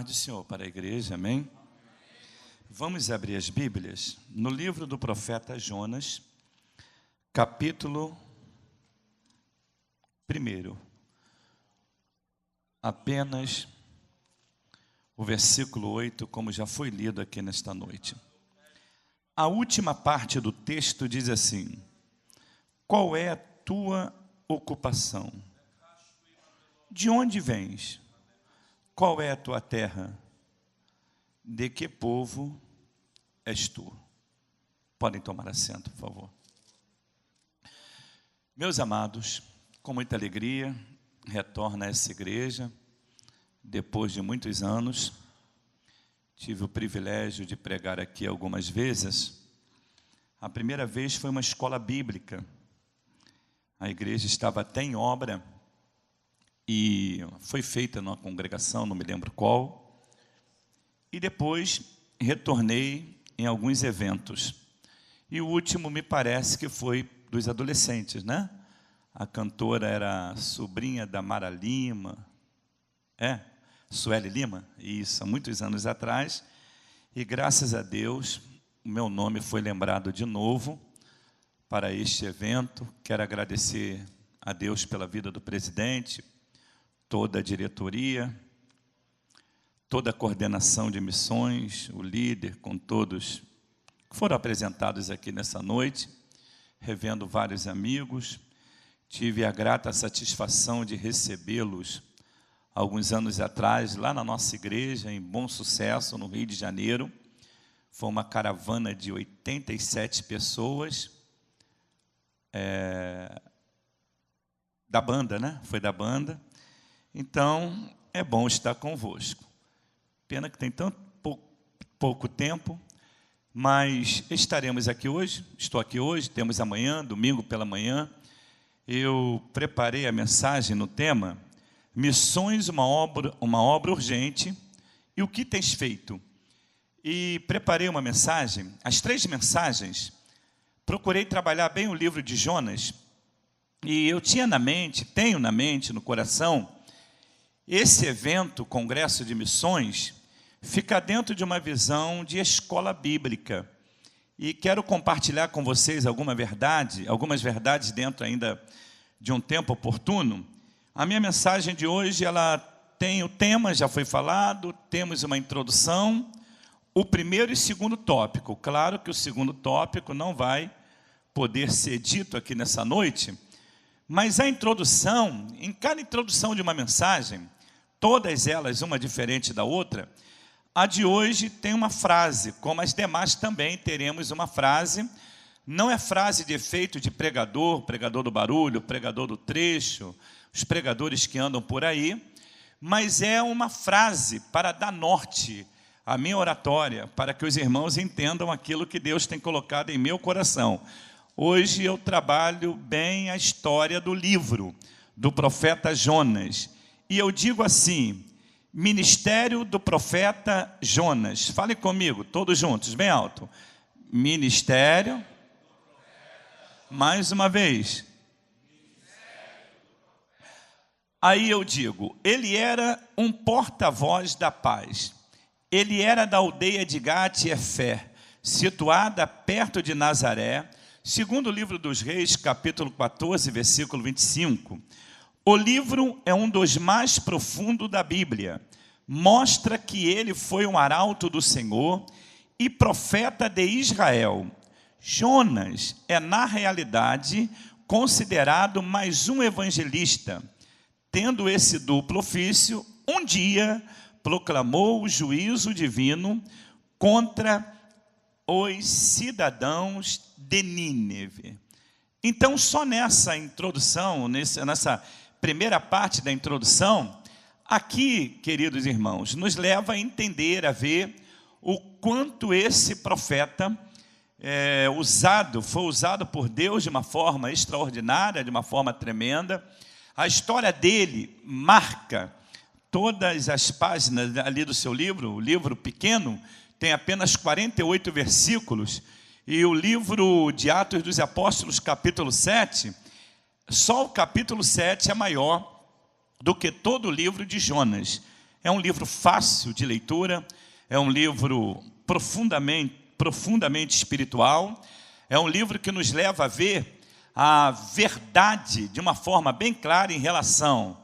paz do Senhor para a igreja, amém? Vamos abrir as Bíblias no livro do profeta Jonas, capítulo 1. Apenas o versículo 8, como já foi lido aqui nesta noite. A última parte do texto diz assim: qual é a tua ocupação? De onde vens? Qual é a tua terra? De que povo és tu? Podem tomar assento, por favor. Meus amados, com muita alegria, retorno a essa igreja, depois de muitos anos. Tive o privilégio de pregar aqui algumas vezes. A primeira vez foi uma escola bíblica. A igreja estava até em obra e foi feita numa congregação, não me lembro qual. E depois retornei em alguns eventos. E o último me parece que foi dos adolescentes, né? A cantora era sobrinha da Mara Lima. Sueli Lima? Isso, há muitos anos atrás. E graças a Deus, o meu nome foi lembrado de novo para este evento. Quero agradecer a Deus pela vida do presidente, toda a diretoria, toda a coordenação de missões, o líder, com todos que foram apresentados aqui nessa noite, revendo vários amigos. Tive a grata satisfação de recebê-los alguns anos atrás, lá na nossa igreja, em Bom Sucesso, no Rio de Janeiro. Foi uma caravana de 87 pessoas, da banda, né? Foi da banda. Então, é bom estar convosco. Pena que tem tão pouco tempo, mas estaremos aqui hoje, estou aqui hoje, temos amanhã, domingo pela manhã. Eu preparei a mensagem no tema Missões, uma obra urgente, e o que tens feito? E preparei uma mensagem, as 3 mensagens, procurei trabalhar bem o livro de Jonas, e eu tenho na mente, no coração, esse evento, Congresso de Missões, fica dentro de uma visão de escola bíblica. E quero compartilhar com vocês algumas verdades dentro ainda de um tempo oportuno. A minha mensagem de hoje, ela tem o tema, já foi falado, temos uma introdução, o primeiro e segundo tópico. Claro que o segundo tópico não vai poder ser dito aqui nessa noite, mas a introdução, em cada introdução de uma mensagem, todas elas uma diferente da outra, a de hoje tem uma frase, como as demais também teremos uma frase. Não é frase de efeito de pregador do barulho, pregador do trecho, os pregadores que andam por aí, mas é uma frase para dar norte à minha oratória, para que os irmãos entendam aquilo que Deus tem colocado em meu coração. Hoje eu trabalho bem a história do livro do profeta Jonas, e eu digo assim: ministério do profeta Jonas. Fale comigo, todos juntos, bem alto. Ministério, mais uma vez. Aí eu digo, ele era um porta-voz da paz. Ele era da aldeia de Gate-Efé, situada perto de Nazaré, segundo o livro dos Reis, capítulo 14, versículo 25. O livro é um dos mais profundos da Bíblia. Mostra que ele foi um arauto do Senhor e profeta de Israel. Jonas é, na realidade, considerado mais um evangelista. Tendo esse duplo ofício, um dia proclamou o juízo divino contra os cidadãos de Nínive. Então, só nessa introdução, nessa primeira parte da introdução, aqui, queridos irmãos, nos leva a entender, a ver o quanto esse profeta foi usado por Deus de uma forma extraordinária, de uma forma tremenda. A história dele marca todas as páginas ali do seu livro. O livro pequeno tem apenas 48 versículos, e o livro de Atos dos Apóstolos, capítulo 7, só o capítulo 7 é maior do que todo o livro de Jonas. É um livro fácil de leitura, é um livro profundamente espiritual, é um livro que nos leva a ver a verdade de uma forma bem clara em relação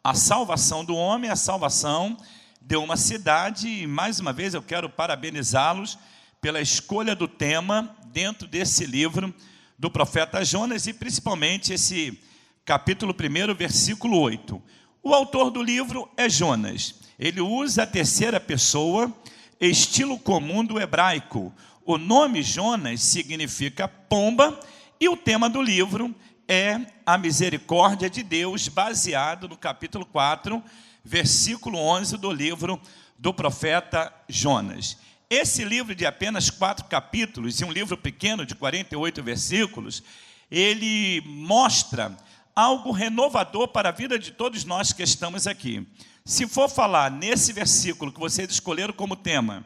à salvação do homem, à salvação de uma cidade. E mais uma vez eu quero parabenizá-los pela escolha do tema dentro desse livro do profeta Jonas, e principalmente esse capítulo 1, versículo 8. O autor do livro é Jonas. Ele usa a terceira pessoa, estilo comum do hebraico. O nome Jonas significa pomba, e o tema do livro é a misericórdia de Deus, baseado no capítulo 4, versículo 11 do livro do profeta Jonas. Esse livro de apenas 4 capítulos, e um livro pequeno de 48 versículos, ele mostra algo renovador para a vida de todos nós que estamos aqui. Se for falar nesse versículo que vocês escolheram como tema,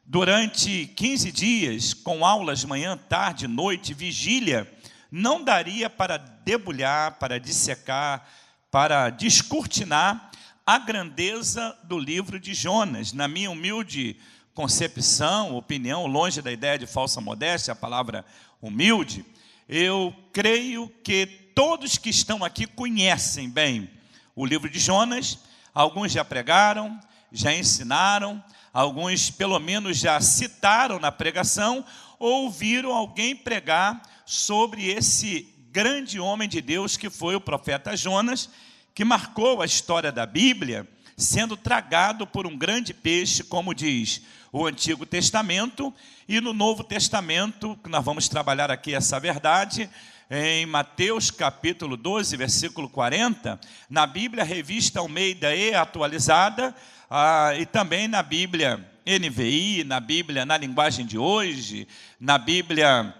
durante 15 dias, com aulas manhã, tarde, noite, vigília, não daria para debulhar, para dissecar, para descortinar a grandeza do livro de Jonas. Na minha humilde concepção, opinião, longe da ideia de falsa modéstia, a palavra humilde, eu creio que todos que estão aqui conhecem bem o livro de Jonas. Alguns já pregaram, já ensinaram, alguns pelo menos já citaram na pregação, ou ouviram alguém pregar sobre esse grande homem de Deus que foi o profeta Jonas, que marcou a história da Bíblia, sendo tragado por um grande peixe, como diz o Antigo Testamento. E no Novo Testamento, que nós vamos trabalhar aqui essa verdade, em Mateus capítulo 12, versículo 40, na Bíblia Revista Almeida e atualizada, e também na Bíblia NVI, na Bíblia na linguagem de hoje, na Bíblia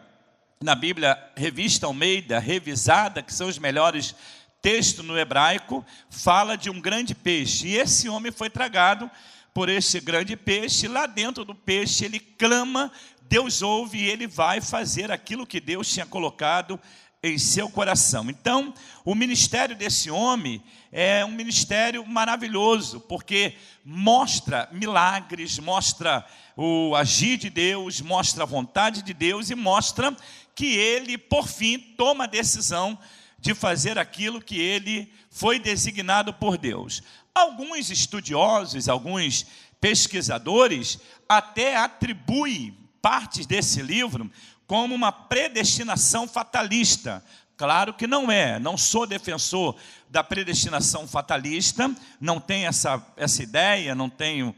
Revista Almeida revisada, que são os melhores textos no hebraico, fala de um grande peixe. E esse homem foi tragado por esse grande peixe. Lá dentro do peixe ele clama, Deus ouve e ele vai fazer aquilo que Deus tinha colocado em seu coração. Então, o ministério desse homem é um ministério maravilhoso, porque mostra milagres, mostra o agir de Deus, mostra a vontade de Deus e mostra que ele, por fim, toma a decisão de fazer aquilo que ele foi designado por Deus. Alguns estudiosos, alguns pesquisadores até atribuem partes desse livro como uma predestinação fatalista. Claro que não é, não sou defensor da predestinação fatalista, não tenho essa ideia, não tenho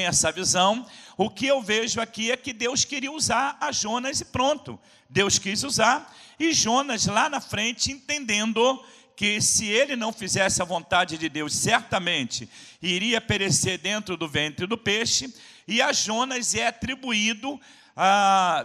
essa visão. O que eu vejo aqui é que Deus queria usar a Jonas e pronto. Deus quis usar, e Jonas lá na frente, entendendo que se ele não fizesse a vontade de Deus, certamente iria perecer dentro do ventre do peixe. E a Jonas é atribuído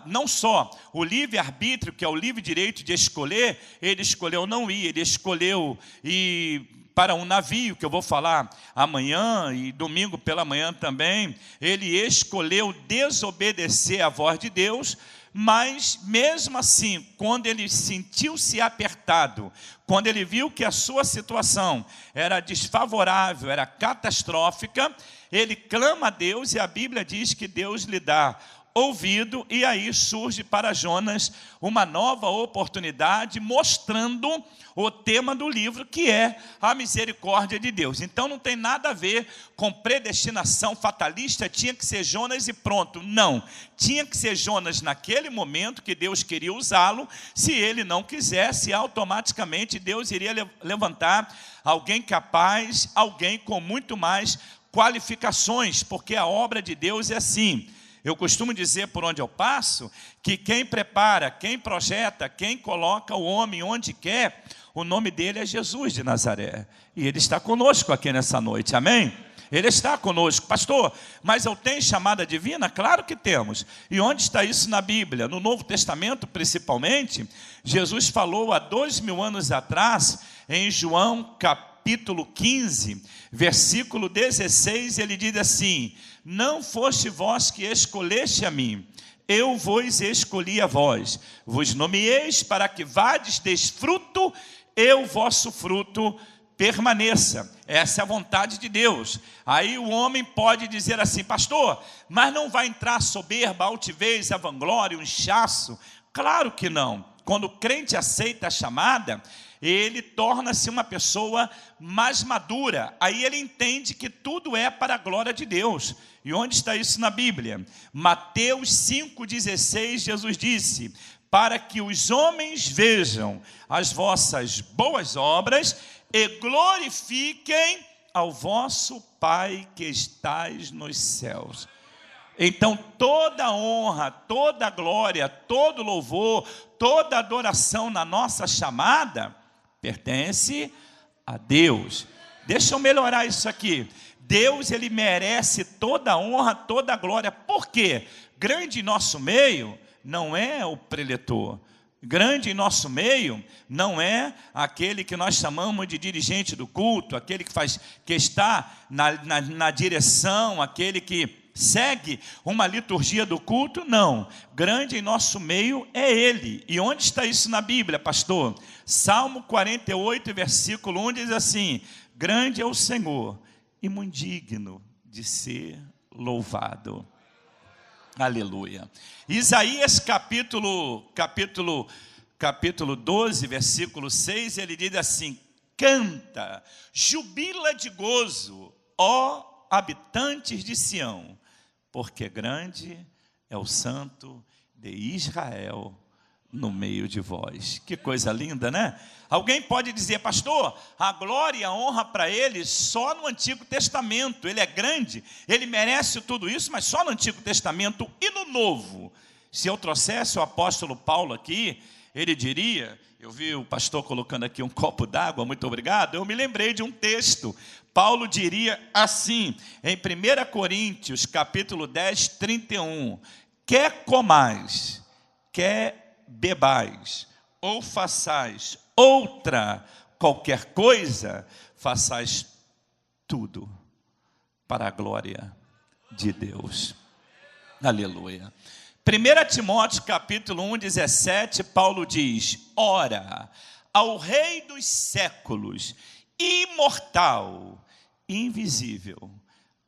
não só o livre-arbítrio, que é o livre direito de escolher. Ele escolheu não ir, ele escolheu ir para um navio, que eu vou falar amanhã, e domingo pela manhã também. Ele escolheu desobedecer à voz de Deus, mas mesmo assim, quando ele sentiu-se apertado, quando ele viu que a sua situação era desfavorável, era catastrófica, ele clama a Deus, e a Bíblia diz que Deus lhe dá ouvido, e aí surge para Jonas uma nova oportunidade, mostrando o tema do livro, que é a misericórdia de Deus. Então não tem nada a ver com predestinação fatalista, tinha que ser Jonas e pronto. Não, tinha que ser Jonas naquele momento que Deus queria usá-lo. Se ele não quisesse, automaticamente Deus iria levantar alguém capaz, alguém com muito mais qualificações, porque a obra de Deus é assim. Eu costumo dizer por onde eu passo, que quem prepara, quem projeta, quem coloca o homem onde quer, o nome dele é Jesus de Nazaré. E ele está conosco aqui nessa noite, amém? Ele está conosco. Pastor, mas eu tenho chamada divina? Claro que temos. E onde está isso na Bíblia? No Novo Testamento, principalmente, Jesus falou há 2000 anos atrás, em João capítulo 15, versículo 16, ele diz assim: não foste vós que escolheste a mim, eu vos escolhi a vós, vos nomeeis para que vades, deis fruto, e o vosso fruto permaneça. Essa é a vontade de Deus. Aí o homem pode dizer assim: pastor, mas não vai entrar soberba, altivez, a vanglória, o inchaço? Claro que não. Quando o crente aceita a chamada, ele torna-se uma pessoa mais madura. Aí ele entende que tudo é para a glória de Deus. E onde está isso na Bíblia? Mateus 5,16, Jesus disse: para que os homens vejam as vossas boas obras e glorifiquem ao vosso Pai que estais nos céus. Então toda honra, toda glória, todo louvor, toda adoração na nossa chamada pertence a Deus. Deixa eu melhorar isso aqui. Deus, ele merece toda a honra, toda a glória. Por quê? Grande em nosso meio não é o preletor. Grande em nosso meio não é aquele que nós chamamos de dirigente do culto, aquele que está na direção, aquele que segue uma liturgia do culto. Não. Grande em nosso meio é Ele. E onde está isso na Bíblia, pastor? Salmo 48, versículo 1 diz assim: grande é o Senhor e muito digno de ser louvado. Aleluia. Isaías capítulo 12, versículo 6, ele diz assim: canta, jubila de gozo, ó habitantes de Sião, porque grande é o Santo de Israel no meio de vós. Que coisa linda, né? Alguém pode dizer: pastor, a glória e a honra para ele só no Antigo Testamento. Ele é grande, ele merece tudo isso, mas só no Antigo Testamento. E no Novo? Se eu trouxesse o apóstolo Paulo aqui, ele diria... Eu vi o pastor colocando aqui um copo d'água, muito obrigado. Eu me lembrei de um texto. Paulo diria assim, em 1 Coríntios, capítulo 10, 31. Quer comais, quer bebais, ou façais outra qualquer coisa, façais tudo para a glória de Deus. Aleluia. 1 Timóteo capítulo 1, 17, Paulo diz: ora, ao Rei dos séculos, imortal, invisível,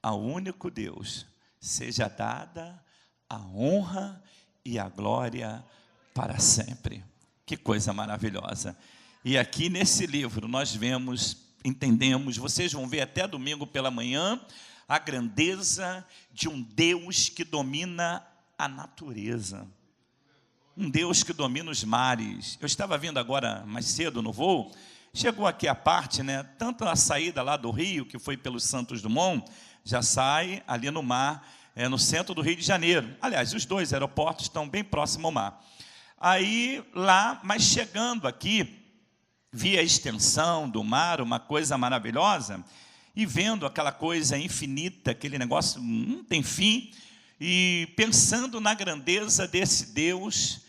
ao único Deus, seja dada a honra e a glória para sempre. Que coisa maravilhosa. E aqui nesse livro nós vemos, entendemos, vocês vão ver até domingo pela manhã, a grandeza de um Deus que domina a natureza, um Deus que domina os mares. Eu estava vindo agora mais cedo no voo, chegou aqui a parte, né, tanto a saída lá do Rio, que foi pelos Santos Dumont, já sai ali no mar, no centro do Rio de Janeiro. Aliás, os dois aeroportos estão bem próximos ao mar. Aí lá, mas chegando aqui, vi a extensão do mar, uma coisa maravilhosa, e vendo aquela coisa infinita, aquele negócio não tem fim, e pensando na grandeza desse Deus,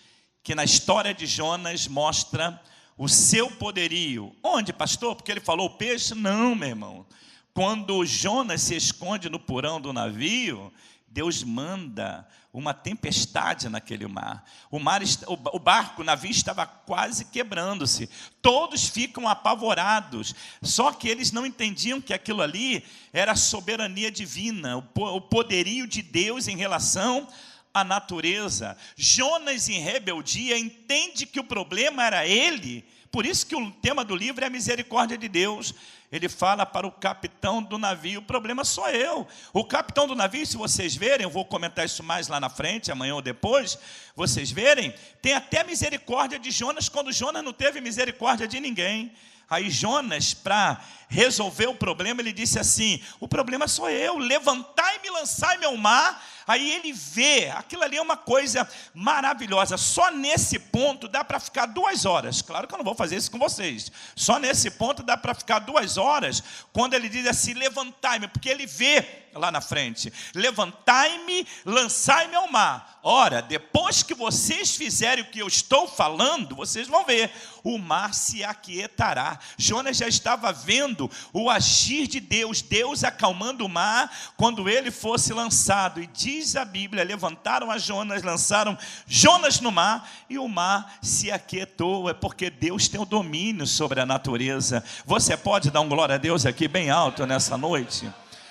que na história de Jonas mostra o seu poderio. Onde, pastor? Porque ele falou o peixe? Não, meu irmão. Quando Jonas se esconde no porão do navio, Deus manda uma tempestade naquele mar. O barco, o navio estava quase quebrando-se. Todos ficam apavorados. Só que eles não entendiam que aquilo ali era a soberania divina, o poderio de Deus em relação à natureza. Jonas, em rebeldia, entende que o problema era ele. Por isso que o tema do livro é a misericórdia de Deus. Ele fala para o capitão do navio: o problema sou eu. O capitão do navio, se vocês verem, eu vou comentar isso mais lá na frente, amanhã ou depois, vocês verem, tem até misericórdia de Jonas, quando Jonas não teve misericórdia de ninguém. Aí Jonas, para resolver o problema, ele disse assim: o problema sou eu, levantai-me e lançai-me ao mar. Aí ele vê, aquilo ali é uma coisa maravilhosa. Só nesse ponto dá para ficar 2 horas. Claro que eu não vou fazer isso com vocês. Só nesse ponto dá para ficar 2 horas, quando ele diz assim: levantai-me, porque ele vê lá na frente: levantai-me, lançai-me ao mar. Ora, depois que vocês fizerem o que eu estou falando, vocês vão ver, o mar se aquietará. Jonas já estava vendo o agir de Deus, Deus acalmando o mar, quando ele fosse lançado. E diz diz a Bíblia, levantaram a Jonas, lançaram Jonas no mar, e o mar se aquietou. É porque Deus tem o domínio sobre a natureza. Você pode dar um glória a Deus aqui bem alto nessa noite?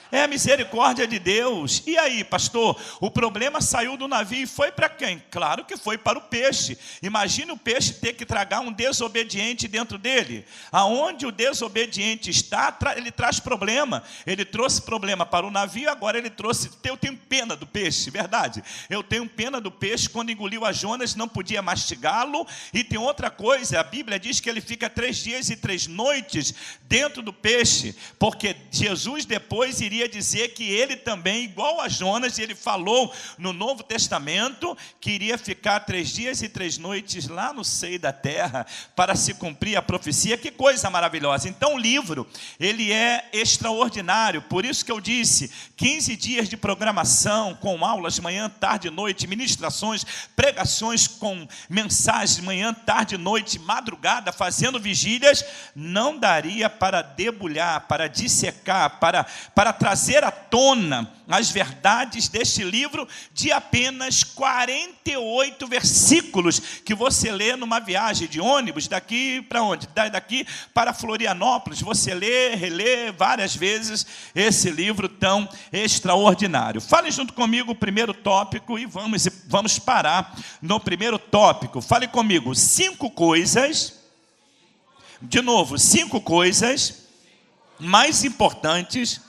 É a misericórdia de Deus. E aí, pastor, o problema saiu do navio e foi para quem? Claro que foi para o peixe. Imagine o peixe ter que tragar um desobediente dentro dele. Aonde o desobediente está, ele traz problema. Ele trouxe problema para o navio, agora ele trouxe... Eu tenho pena do peixe, verdade? Eu tenho pena do peixe. Quando engoliu a Jonas, não podia mastigá-lo. E tem outra coisa, a Bíblia diz que ele fica 3 dias e 3 noites dentro do peixe, porque Jesus depois iria dizer que ele também, igual a Jonas, ele falou no Novo Testamento que iria ficar 3 dias e 3 noites lá no seio da terra para se cumprir a profecia. Que coisa maravilhosa! Então o livro, ele é extraordinário. Por isso que eu disse, 15 dias de programação, com aulas manhã, tarde e noite, ministrações, pregações com mensagens manhã, tarde e noite, madrugada, fazendo vigílias, não daria para debulhar, para dissecar, para trazer à tona as verdades deste livro de apenas 48 versículos que você lê numa viagem de ônibus. Daqui para onde? Daqui para Florianópolis. Você lê, relê várias vezes esse livro tão extraordinário. Fale junto comigo o primeiro tópico e vamos parar no primeiro tópico. Fale comigo, 5 coisas, de novo, 5 coisas mais importantes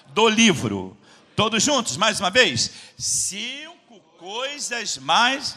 do livro. Todos juntos, mais uma vez. 5 coisas mais...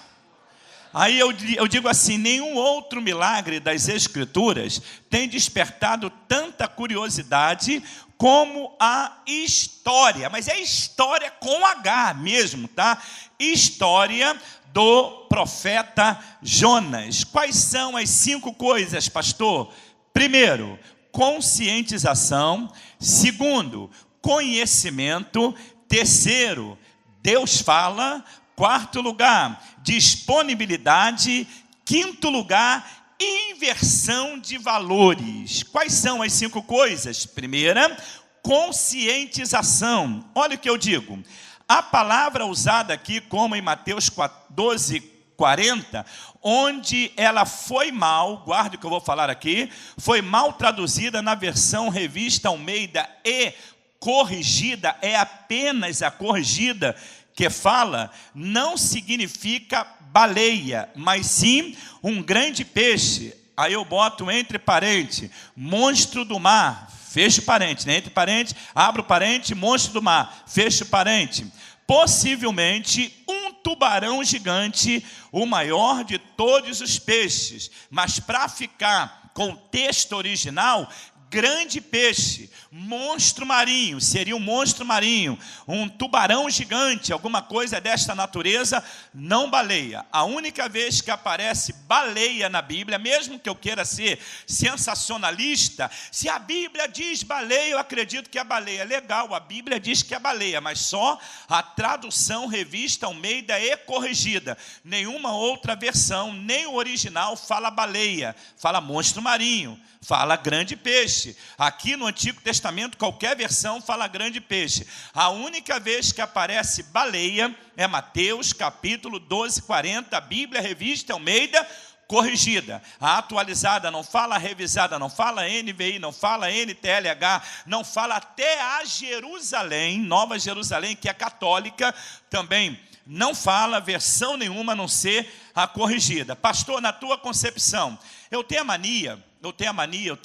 Aí eu digo assim, nenhum outro milagre das Escrituras tem despertado tanta curiosidade como a história. Mas é história com H mesmo, tá? História do profeta Jonas. Quais são as 5 coisas, pastor? Primeiro, conscientização. Segundo, conhecimento. Terceiro, Deus fala. Quarto lugar, disponibilidade. Quinto lugar, inversão de valores. Quais são as 5 coisas? Primeira, conscientização. Olha o que eu digo. A palavra usada aqui, como em Mateus 12:40, onde ela foi mal, guarde o que eu vou falar aqui, foi mal traduzida na versão Revista Almeida e corrigida, é apenas a corrigida que fala, não significa baleia, mas sim um grande peixe. Aí eu boto entre parênteses, monstro do mar, fecho parênteses, né? Entre parênteses, abro parênteses, monstro do mar, fecho parênteses. Possivelmente um tubarão gigante, o maior de todos os peixes. Mas para ficar com o texto original, grande peixe, monstro marinho, seria um monstro marinho, um tubarão gigante, alguma coisa desta natureza, não baleia. A única vez que aparece baleia na Bíblia, mesmo que eu queira ser sensacionalista, se a Bíblia diz baleia, eu acredito que é baleia. Legal, a Bíblia diz que é baleia, mas só a tradução Revista Almeida e corrigida. Nenhuma outra versão, nem o original fala baleia, fala monstro marinho, fala grande peixe. Aqui no Antigo Testamento, qualquer versão fala grande peixe. A única vez que aparece baleia é Mateus capítulo 12:40, Bíblia Revista Almeida corrigida. A atualizada não fala, a revisada não fala, a NVI não fala, a NTLH não fala, até a Jerusalém, Nova Jerusalém, que é católica, também não fala versão nenhuma a não ser a corrigida. Pastor, na tua concepção, eu tenho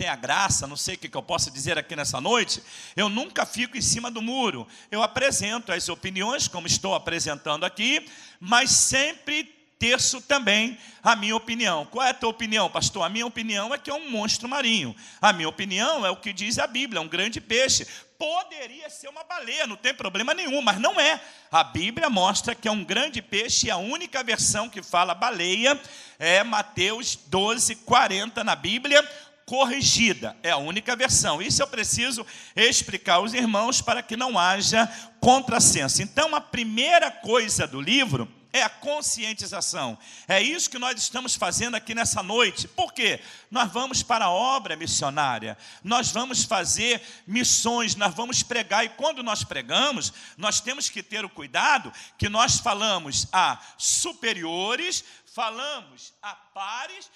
a graça, não sei o que eu posso dizer aqui nessa noite, eu nunca fico em cima do muro, eu apresento as opiniões, como estou apresentando aqui, mas sempre terço também a minha opinião. Qual é a tua opinião, pastor? A minha opinião é que é um monstro marinho. A minha opinião é o que diz a Bíblia, um grande peixe. Poderia ser uma baleia, não tem problema nenhum, mas não é. A Bíblia mostra que é um grande peixe, e a única versão que fala baleia é Mateus 12:40 na Bíblia, corrigida. É a única versão. Isso eu preciso explicar aos irmãos para que não haja contrassenso. Então, a primeira coisa do livro é a conscientização. É isso que nós estamos fazendo aqui nessa noite. Por quê? Nós vamos para a obra missionária, nós vamos fazer missões, nós vamos pregar. E quando nós pregamos, nós temos que ter o cuidado que nós falamos a superiores, falamos a pares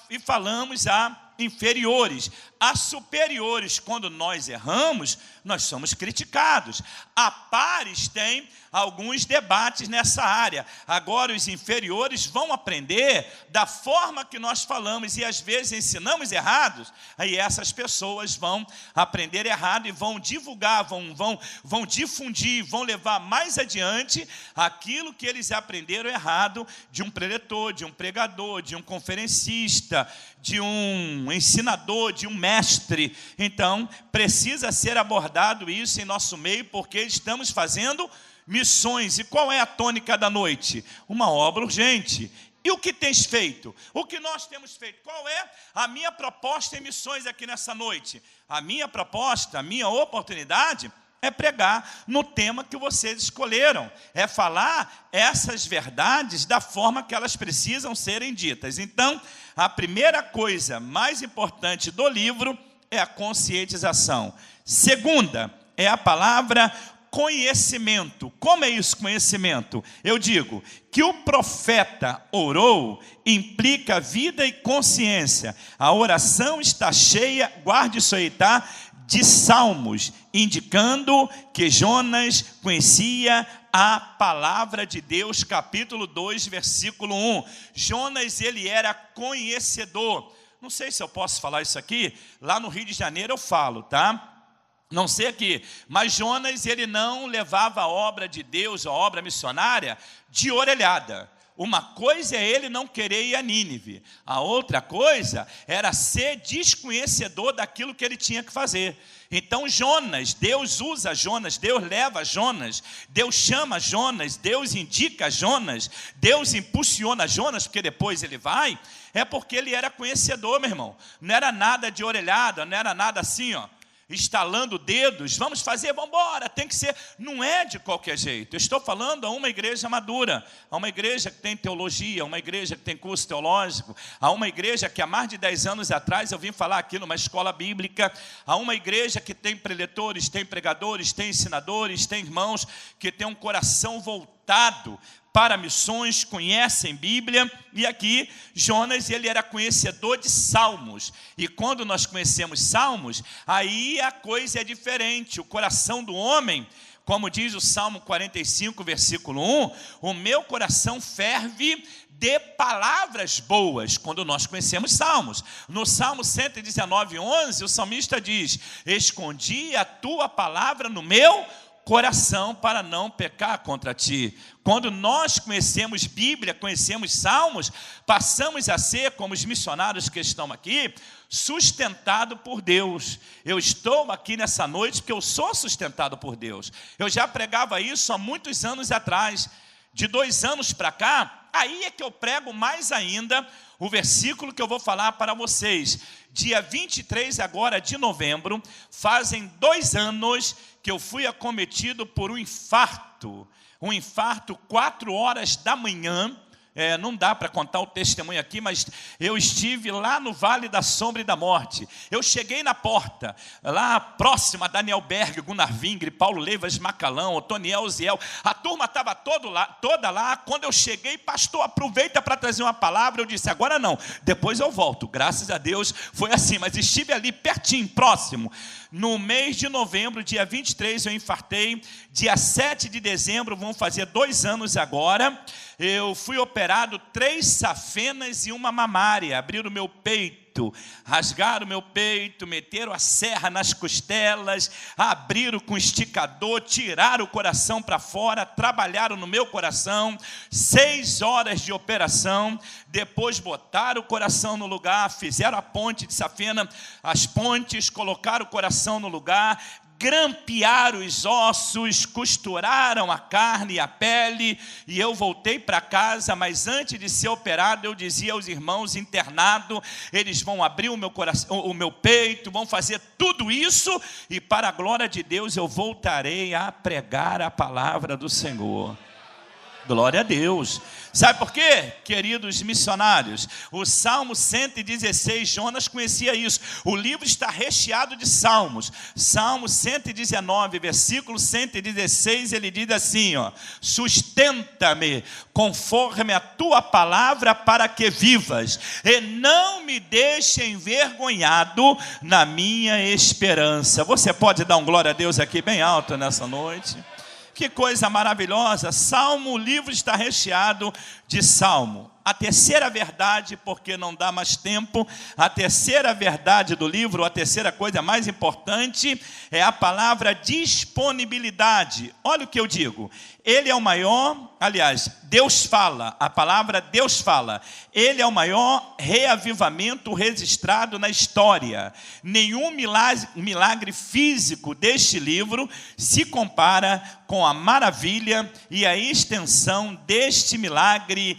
e falamos a inferiores. A superiores, quando nós erramos, nós somos criticados. A pares tem alguns debates nessa área. Agora os inferiores vão aprender da forma que nós falamos e às vezes ensinamos errados. Aí essas pessoas vão aprender errado e vão divulgar, vão difundir, vão levar mais adiante aquilo que eles aprenderam errado de um preletor, de um pregador, de um conferencista, de um ensinador, de um mestre. Então, precisa ser abordado isso em nosso meio, porque estamos fazendo missões. E qual é a tônica da noite? Uma obra urgente. E o que tens feito? O que nós temos feito? Qual é a minha proposta em missões aqui nessa noite? A minha proposta, a minha oportunidade é pregar no tema que vocês escolheram, é falar essas verdades da forma que elas precisam serem ditas. Então, a primeira coisa mais importante do livro é a conscientização. Segunda, é a palavra conhecimento. Como é isso, conhecimento? Eu digo que o profeta orou implica vida e consciência. A oração está cheia, guarde isso aí, tá? De salmos, indicando que Jonas conhecia a palavra de Deus, capítulo 2, versículo 1. Jonas, ele era conhecedor. Não sei se eu posso falar isso aqui, lá no Rio de Janeiro eu falo, tá? Não sei aqui, mas Jonas, ele não levava a obra de Deus, a obra missionária, de orelhada. Uma coisa é ele não querer ir a Nínive, a outra coisa era ser desconhecedor daquilo que ele tinha que fazer. Então Jonas, Deus usa Jonas, Deus leva Jonas, Deus chama Jonas, Deus indica Jonas, Deus impulsiona Jonas, porque depois ele vai, é porque ele era conhecedor, meu irmão. Não era nada de orelhada, não era nada assim, ó, estalando dedos, vamos fazer, vamos embora, tem que ser, não é de qualquer jeito. Eu estou falando a uma igreja madura, a uma igreja que tem teologia, a uma igreja que tem curso teológico, a uma igreja que há mais de 10 anos atrás eu vim falar aqui numa escola bíblica, a uma igreja que tem preletores, tem pregadores, tem ensinadores, tem irmãos que tem um coração voltado para missões, conhecem Bíblia. E aqui Jonas, ele era conhecedor de salmos, e quando nós conhecemos salmos, aí a coisa é diferente. O coração do homem, como diz o Salmo 45, versículo 1, o meu coração ferve de palavras boas, quando nós conhecemos salmos. No Salmo 119, 11, o salmista diz: escondi a tua palavra no meu coração para não pecar contra ti. Quando nós conhecemos Bíblia, conhecemos Salmos, passamos a ser, como os missionários que estão aqui, sustentado por Deus. Eu estou aqui nessa noite porque eu sou sustentado por Deus. Eu já pregava isso há muitos anos atrás. De 2 anos para cá, aí é que eu prego mais ainda o versículo que eu vou falar para vocês. Dia 23 agora de novembro, fazem 2 anos que eu fui acometido por um infarto. 4 horas da manhã. Não dá para contar o testemunho aqui, mas eu estive lá no Vale da Sombra e da Morte. Eu cheguei na porta, lá próxima a Daniel Berg, Gunnar Vingre, Paulo Leivas Macalão, Otoniel Ziel. A turma estava toda lá. Quando eu cheguei, pastor, aproveita para trazer uma palavra. Eu disse, agora não, depois eu volto. Graças a Deus foi assim, mas estive ali pertinho, próximo. No mês de novembro, dia 23, eu infartei. Dia 7 de dezembro, vão fazer 2 anos agora. Eu fui operado 3 safenas e uma mamária. Abriram o meu peito, rasgaram o meu peito, meteram a serra nas costelas, abriram com esticador, tiraram o coração para fora, trabalharam no meu coração, 6 horas de operação. Depois botaram o coração no lugar, fizeram a ponte de safena, as pontes, colocaram o coração no lugar, grampearam os ossos, costuraram a carne e a pele, e eu voltei para casa. Mas antes de ser operado, eu dizia aos irmãos internados, eles vão abrir o meu coração, o meu peito, vão fazer tudo isso, e para a glória de Deus eu voltarei a pregar a palavra do Senhor. Glória a Deus. Sabe por quê, queridos missionários? O Salmo 116, Jonas conhecia isso. O livro está recheado de salmos. Salmo 119, versículo 116, ele diz assim, ó: sustenta-me conforme a tua palavra para que vivas, e não me deixe envergonhado na minha esperança. Você pode dar um glória a Deus aqui bem alto nessa noite? Que coisa maravilhosa. Salmo, o livro está recheado de salmo. A terceira verdade, porque não dá mais tempo, a terceira verdade do livro, a terceira coisa mais importante, é a palavra disponibilidade. Olha o que eu digo. Ele é o maior, aliás, Deus fala, a palavra Deus fala. Ele é o maior reavivamento registrado na história. Nenhum milagre físico deste livro se compara com a maravilha e a extensão deste milagre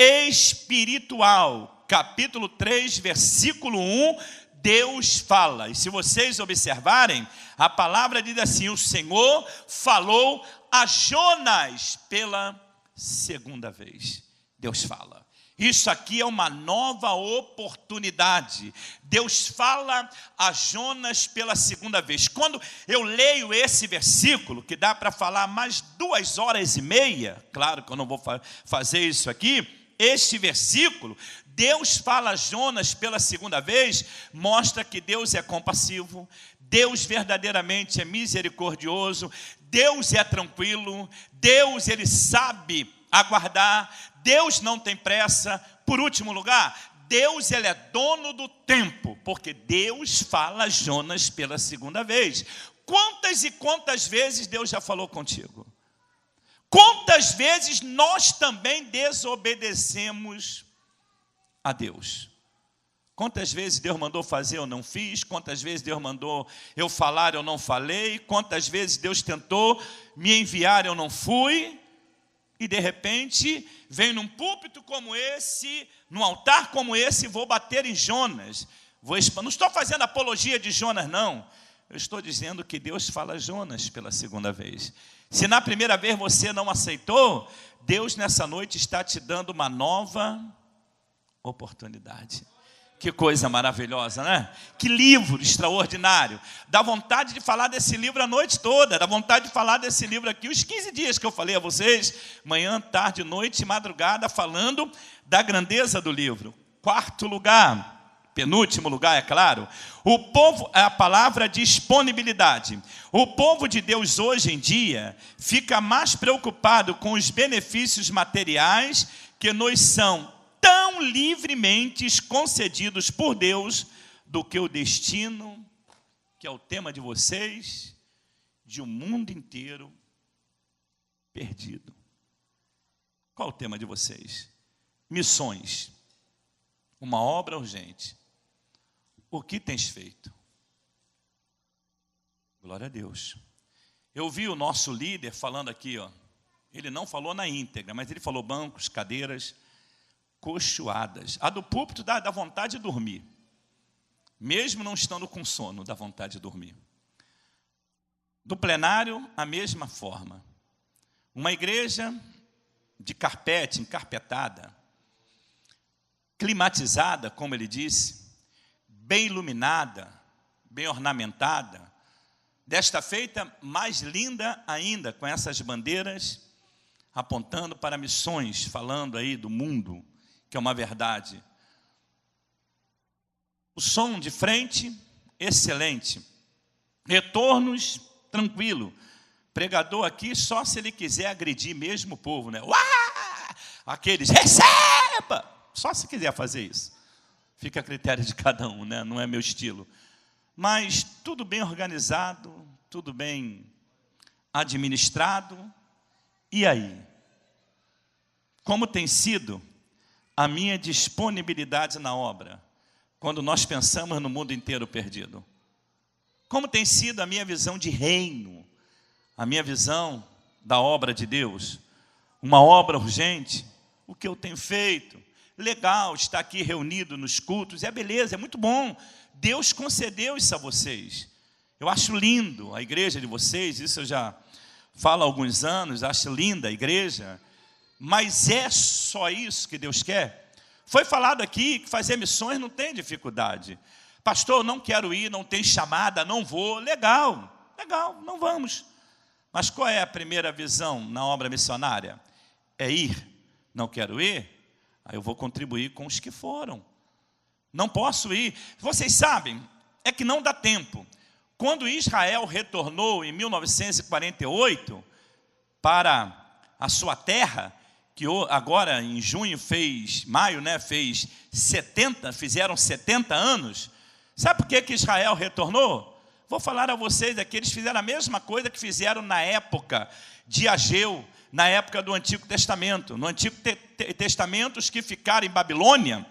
espiritual. Capítulo 3, versículo 1, Deus fala. E se vocês observarem, a palavra diz assim: o Senhor falou a Jonas pela segunda vez. Deus fala. Isso aqui é uma nova oportunidade. Deus fala a Jonas pela segunda vez. Quando eu leio esse versículo, que dá para falar mais 2h30, claro que eu não vou fazer isso aqui, este versículo, Deus fala a Jonas pela segunda vez, mostra que Deus é compassivo, Deus verdadeiramente é misericordioso, Deus é tranquilo, Deus ele sabe aguardar, Deus não tem pressa. Por último lugar, Deus ele é dono do tempo, porque Deus fala a Jonas pela segunda vez. Quantas e quantas vezes Deus já falou contigo? Quantas vezes nós também desobedecemos a Deus? Quantas vezes Deus mandou fazer, eu não fiz? Quantas vezes Deus mandou eu falar, eu não falei? Quantas vezes Deus tentou me enviar, eu não fui? E de repente, venho num púlpito como esse, num altar como esse, e vou bater em Jonas. Não estou fazendo apologia de Jonas, não. Eu estou dizendo que Deus fala a Jonas pela segunda vez. Se na primeira vez você não aceitou, Deus nessa noite está te dando uma nova oportunidade. Que coisa maravilhosa, né? Que livro extraordinário. Dá vontade de falar desse livro a noite toda. Dá vontade de falar desse livro aqui os 15 dias que eu falei a vocês. Manhã, tarde, noite e madrugada, falando da grandeza do livro. Quarto lugar, penúltimo lugar, é claro. O povo, a palavra disponibilidade. O povo de Deus hoje em dia fica mais preocupado com os benefícios materiais que nos são tão livremente concedidos por Deus, do que o destino, que é o tema de vocês, de um mundo inteiro perdido. Qual é o tema de vocês? Missões. Uma obra urgente. O que tens feito? Glória a Deus. Eu vi o nosso líder falando aqui, ó. Ele não falou na íntegra, mas ele falou bancos, cadeiras cochoadas. A do púlpito dá vontade de dormir. Mesmo não estando com sono, dá vontade de dormir. Do plenário, a mesma forma. Uma igreja de carpete, encarpetada, climatizada, como ele disse, bem iluminada, bem ornamentada, desta feita mais linda ainda, com essas bandeiras apontando para missões, falando aí do mundo, que é uma verdade. O som de frente, excelente. Retornos, tranquilo. Pregador aqui, só se ele quiser agredir mesmo o povo, né? Uá! Aqueles, receba! Só se quiser fazer isso. Fica a critério de cada um, né? Não é meu estilo. Mas tudo bem organizado, tudo bem administrado. E aí? Como tem sido a minha disponibilidade na obra, quando nós pensamos no mundo inteiro perdido? Como tem sido a minha visão de reino, a minha visão da obra de Deus? Uma obra urgente, o que eu tenho feito? Legal estar aqui reunido nos cultos, é beleza, é muito bom. Deus concedeu isso a vocês. Eu acho lindo a igreja de vocês, isso eu já falo há alguns anos, acho linda a igreja. Mas é só isso que Deus quer? Foi falado aqui que fazer missões não tem dificuldade. Pastor, não quero ir, não tem chamada, não vou. Legal, não vamos. Mas qual é a primeira visão na obra missionária? É ir. Não quero ir? Aí eu vou contribuir com os que foram. Não posso ir. Vocês sabem, é que não dá tempo. Quando Israel retornou em 1948 para a sua terra, que agora em junho maio, fizeram 70 anos. Sabe por que Israel retornou? Vou falar a vocês aqui, eles fizeram a mesma coisa que fizeram na época de Ageu, na época do Antigo Testamento. No Antigo Testamento, os que ficaram em Babilônia,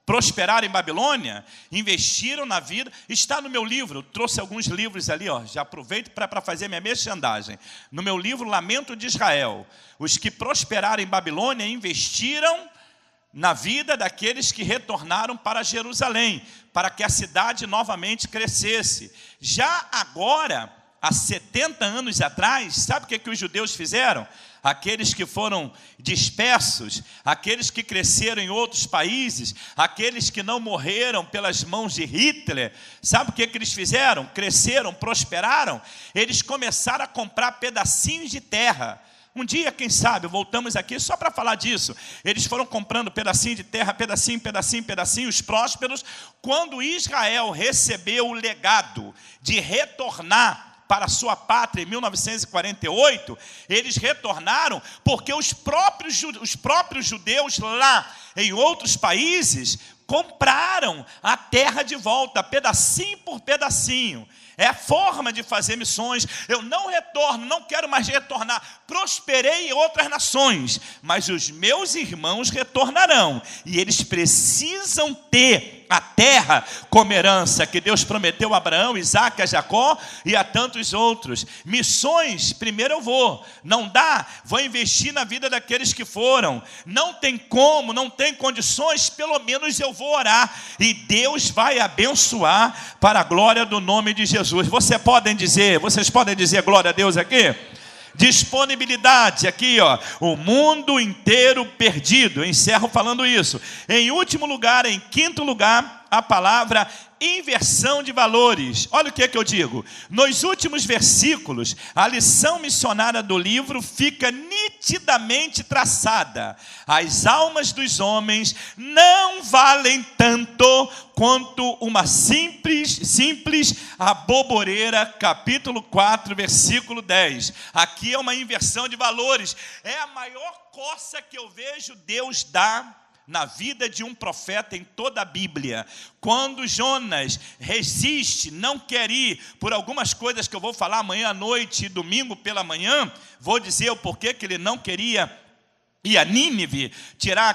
prosperaram em Babilônia, investiram na vida. Está no meu livro, trouxe alguns livros ali, já aproveito para fazer minha merchandising. No meu livro, Lamento de Israel, os que prosperaram em Babilônia investiram na vida daqueles que retornaram para Jerusalém, para que a cidade novamente crescesse. Já agora, há 70 anos atrás, sabe o que os judeus fizeram? Aqueles que foram dispersos, aqueles que cresceram em outros países, aqueles que não morreram pelas mãos de Hitler, sabe o que eles fizeram? Cresceram, prosperaram, eles começaram a comprar pedacinhos de terra. Um dia, quem sabe, voltamos aqui só para falar disso. Eles foram comprando pedacinho de terra, pedacinho, os prósperos. Quando Israel recebeu o legado de retornar para a sua pátria em 1948, eles retornaram porque os próprios judeus lá em outros países compraram a terra de volta, pedacinho por pedacinho. É a forma de fazer missões. Eu não retorno, não quero mais retornar. Prosperei em outras nações, mas os meus irmãos retornarão. E eles precisam ter a terra como herança que Deus prometeu a Abraão, Isaque, a Jacó e a tantos outros. Missões, primeiro eu vou. Não dá, vou investir na vida daqueles que foram. Não tem como, não tem condições, pelo menos eu vou orar. E Deus vai abençoar para a glória do nome de Jesus. Vocês podem dizer glória a Deus aqui? Disponibilidade aqui, o mundo inteiro perdido. Eu encerro falando isso. Em último lugar, em quinto lugar, a palavra inversão de valores. Olha o que eu digo. Nos últimos versículos, a lição missionária do livro fica nitidamente traçada. As almas dos homens não valem tanto quanto uma simples aboboreira, capítulo 4, versículo 10. Aqui é uma inversão de valores. É a maior coça que eu vejo Deus dar na vida de um profeta em toda a Bíblia. Quando Jonas resiste, não quer ir, por algumas coisas que eu vou falar amanhã à noite e domingo pela manhã, vou dizer o porquê que ele não queria ir a Nínive, tirar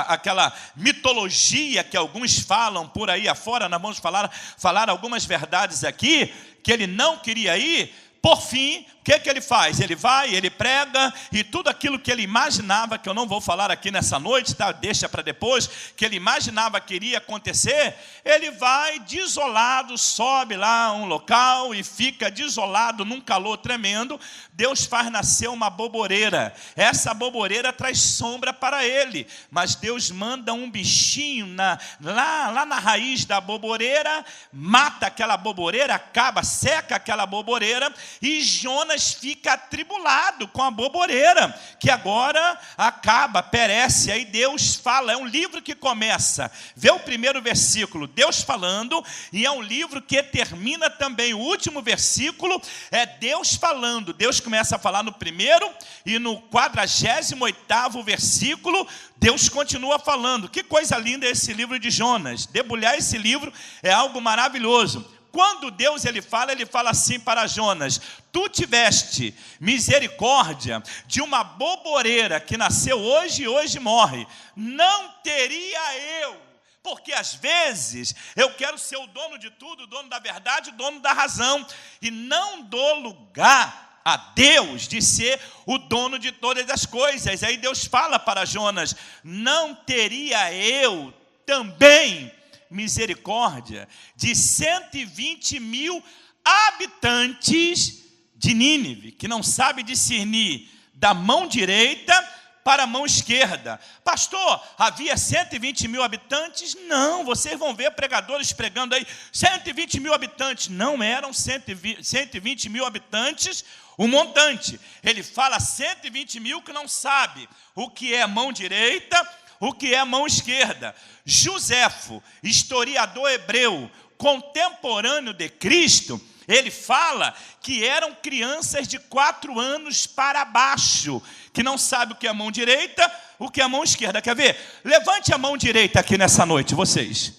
aquela mitologia que alguns falam por aí afora. Nós vamos falar algumas verdades aqui, que ele não queria ir. Por fim, o que ele faz? Ele vai, ele prega, e tudo aquilo que ele imaginava, que eu não vou falar aqui nessa noite, tá? Deixa para depois, que ele imaginava que iria acontecer, ele vai desolado, sobe lá a um local e fica desolado num calor tremendo. Deus faz nascer uma aboboreira. Essa aboboreira traz sombra para ele, mas Deus manda um bichinho lá na raiz da aboboreira, mata aquela aboboreira, seca aquela aboboreira, e Jonas fica atribulado com a aboboreira, que agora acaba, perece. Aí Deus fala, é um livro que começa, vê o primeiro versículo, Deus falando, e é um livro que termina também, o último versículo é Deus falando. Deus começa a falar no primeiro, e no 48º versículo, Deus continua falando. Que coisa linda é esse livro de Jonas. Debulhar esse livro é algo maravilhoso. Quando Deus ele fala assim para Jonas: tu tiveste misericórdia de uma aboboreira que nasceu hoje e hoje morre. Não teria eu, porque às vezes eu quero ser o dono de tudo, o dono da verdade, o dono da razão, e não dou lugar a Deus de ser o dono de todas as coisas. Aí Deus fala para Jonas: não teria eu também misericórdia de 120 mil habitantes de Nínive, que não sabe discernir da mão direita para a mão esquerda. Pastor, havia 120 mil habitantes? Não, vocês vão ver pregadores pregando aí, 120 mil habitantes. Não eram 120 mil habitantes o montante. Ele fala 120 mil que não sabe o que é mão direita, o que é mão esquerda. Joséfo, historiador hebreu, contemporâneo de Cristo, ele fala que eram crianças de 4 anos para baixo, que não sabe o que é mão direita, o que é mão esquerda. Quer ver? Levante a mão direita aqui nessa noite, vocês.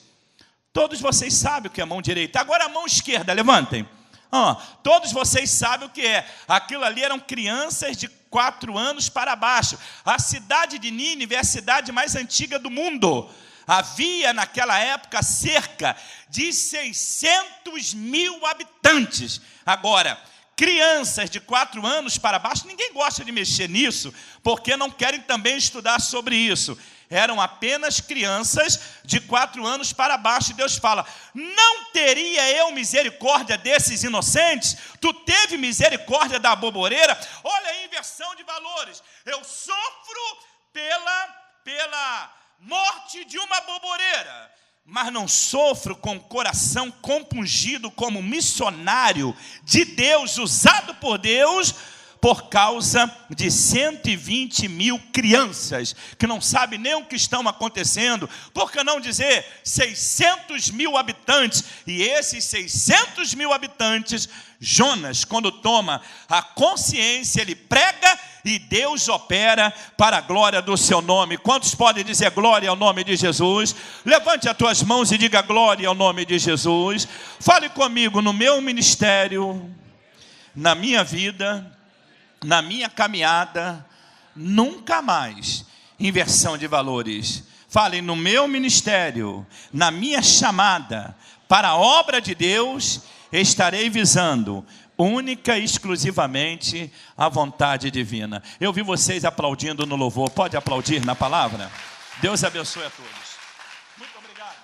Todos vocês sabem o que é mão direita. Agora a mão esquerda, levantem. Todos vocês sabem o que é. Aquilo ali eram crianças de 4 anos para baixo. A cidade de Nínive é a cidade mais antiga do mundo. Havia naquela época cerca de 600 mil habitantes. Agora, crianças de 4 anos para baixo, ninguém gosta de mexer nisso, porque não querem também estudar sobre isso. Eram apenas crianças de 4 anos para baixo. E Deus fala, não teria eu misericórdia desses inocentes? Tu teve misericórdia da boboreira? Olha a inversão de valores. Eu sofro pela morte de uma boboreira, mas não sofro com o coração compungido como missionário de Deus, usado por Deus, por causa de 120 mil crianças, que não sabem nem o que estão acontecendo. Por que não dizer 600 mil habitantes? E esses 600 mil habitantes, Jonas, quando toma a consciência, ele prega e Deus opera para a glória do seu nome. Quantos podem dizer glória ao nome de Jesus? Levante as tuas mãos e diga glória ao nome de Jesus. Fale comigo: no meu ministério, na minha vida, na minha caminhada, nunca mais inversão de valores. Fale: no meu ministério, na minha chamada para a obra de Deus, estarei visando única e exclusivamente a vontade divina. Eu vi vocês aplaudindo no louvor. Pode aplaudir na palavra? Deus abençoe a todos. Muito obrigado.